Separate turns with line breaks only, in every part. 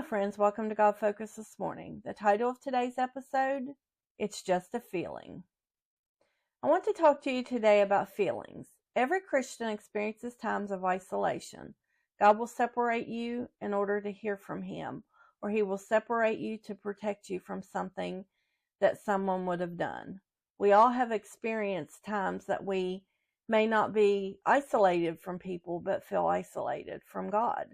Hi friends, welcome to God Focus this morning. The title of today's episode, It's Just a Feeling. I want to talk to you today about feelings. Every Christian experiences times of isolation. God will separate you in order to hear from Him, or He will separate you to protect you from something that someone would have done. We all have experienced times that we may not be isolated from people, but feel isolated from God.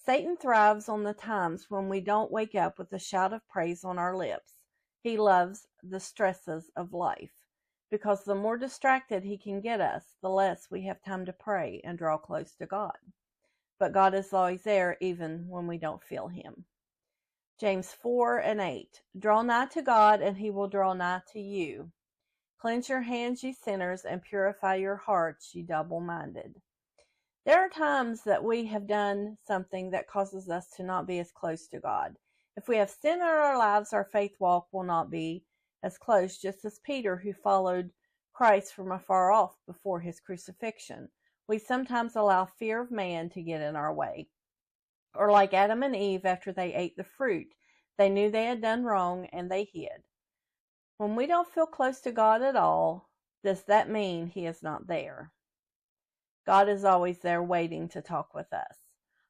Satan thrives on the times when we don't wake up with a shout of praise on our lips. He loves the stresses of life, because the more distracted he can get us, the less we have time to pray and draw close to God. But God is always there even when we don't feel Him. James 4:8. Draw nigh to God, and He will draw nigh to you. Cleanse your hands, ye sinners, and purify your hearts, ye double-minded. There are times that we have done something that causes us to not be as close to God. If we have sin in our lives, our faith walk will not be as close, just as Peter, who followed Christ from afar off before his crucifixion. We sometimes allow fear of man to get in our way. Or like Adam and Eve after they ate the fruit, they knew they had done wrong and they hid. When we don't feel close to God at all, does that mean He is not there? God is always there waiting to talk with us.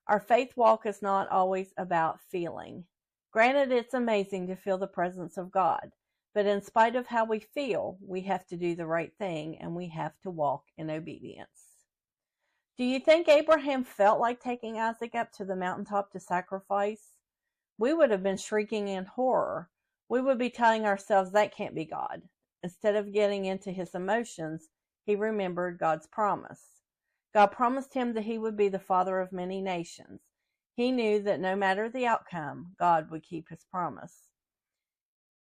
Our faith walk is not always about feeling. Granted, it's amazing to feel the presence of God, but in spite of how we feel, we have to do the right thing and we have to walk in obedience. Do you think Abraham felt like taking Isaac up to the mountaintop to sacrifice? We would have been shrieking in horror. We would be telling ourselves that can't be God. Instead of getting into his emotions, he remembered God's promise. God promised him that he would be the father of many nations. He knew that no matter the outcome, God would keep his promise.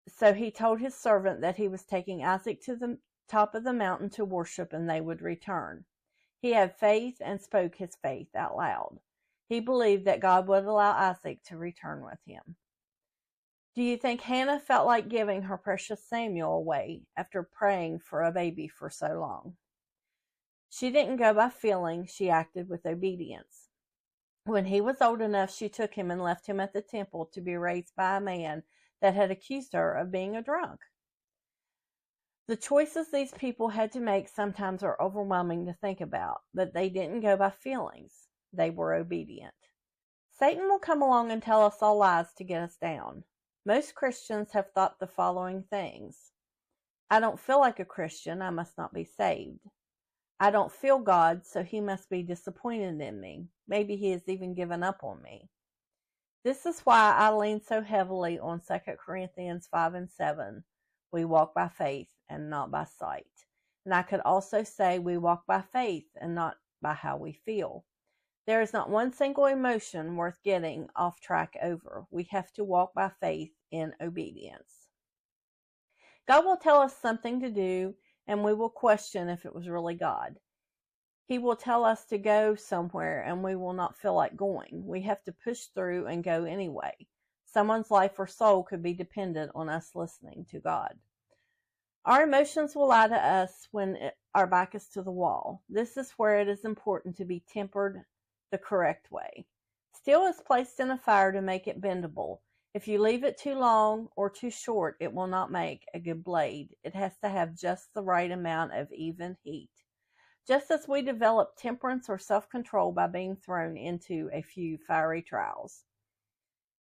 So he told his servant that he was taking Isaac to the top of the mountain to worship and they would return. He had faith and spoke his faith out loud. He believed that God would allow Isaac to return with him. Do you think Hannah felt like giving her precious Samuel away after praying for a baby for so long? She didn't go by feeling, she acted with obedience. When he was old enough, she took him and left him at the temple to be raised by a man that had accused her of being a drunk. The choices these people had to make sometimes are overwhelming to think about, but they didn't go by feelings. They were obedient. Satan will come along and tell us all lies to get us down. Most Christians have thought the following things. I don't feel like a Christian, I must not be saved. I don't feel God, so He must be disappointed in me. Maybe He has even given up on me. This is why I lean so heavily on 2 Corinthians 5:7. We walk by faith and not by sight. And I could also say we walk by faith and not by how we feel. There is not one single emotion worth getting off track over. We have to walk by faith in obedience. God will tell us something to do, and we will question if it was really God. He will tell us to go somewhere and we will not feel like going. We have to push through and go anyway. Someone's life or soul could be dependent on us listening to God. Our emotions will lie to us when our back is to the wall. This is where it is important to be tempered the correct way. Steel is placed in a fire to make it bendable. If you leave it too long or too short, it will not make a good blade. It has to have just the right amount of even heat. Just as we develop temperance or self-control by being thrown into a few fiery trials.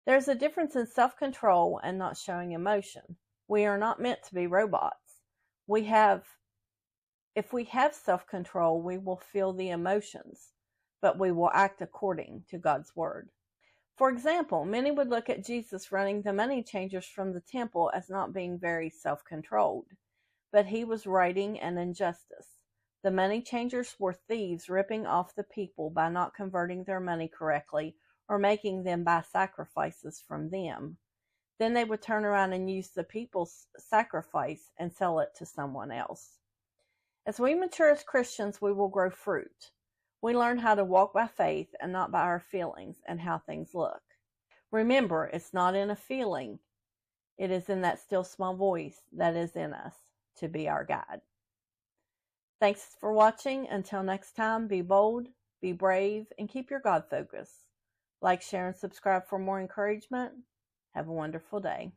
There's a difference in self-control and not showing emotion. We are not meant to be robots. If we have self-control, we will feel the emotions, but we will act according to God's word. For example, many would look at Jesus running the money changers from the temple as not being very self-controlled, but he was righting an injustice. The money changers were thieves ripping off the people by not converting their money correctly or making them buy sacrifices from them. Then they would turn around and use the people's sacrifice and sell it to someone else. As we mature as Christians, we will grow fruit. We learn how to walk by faith and not by our feelings and how things look. Remember, it's not in a feeling. It is in that still small voice that is in us to be our guide. Thanks for watching. Until next time, be bold, be brave, and keep your God focus. Like, share, and subscribe for more encouragement. Have a wonderful day.